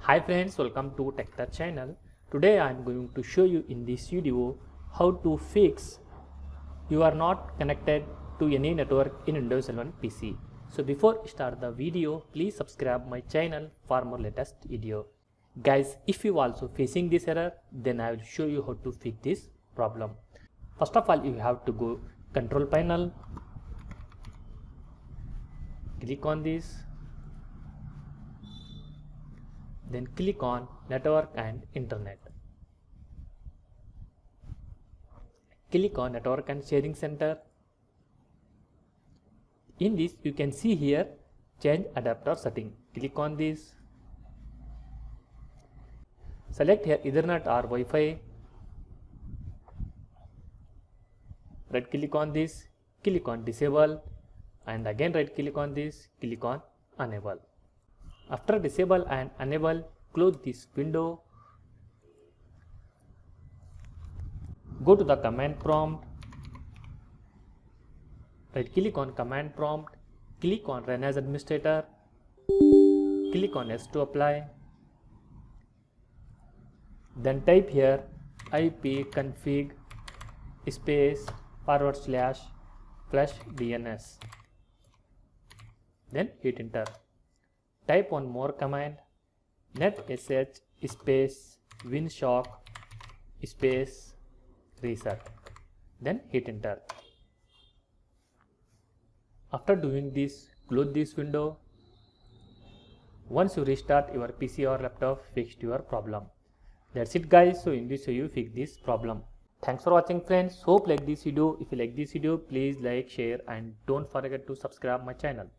Hi friends, welcome to TechTouch channel. Today I am going to show you in this video how to fix you are not connected to any network in Windows 11 PC. So before start the video, please subscribe my channel for more latest video. Guys, if you also facing this error, then I will show you how to fix this problem. First of all, you have to go control panel, click on this, then click on network and internet. Click on network and sharing center. In this you can see here change adapter setting. Click on this. Select here Ethernet or Wi-Fi. Right click on this, click on disable, and again right click on this, click on enable. After disable and enable, close this window. Go to the command prompt. Right click on command prompt, click on run as administrator, click on yes to apply. Then type here ipconfig space //DNS. Then hit enter. Type one more command, netsh space winshock space reset. Then hit enter. After doing this, close this window. Once you restart your PC or laptop, fixed your problem. That's it guys. So in this way you fix this problem. Thanks for watching friends. Hope like this video. If you like this video, please like, share and don't forget to subscribe my channel.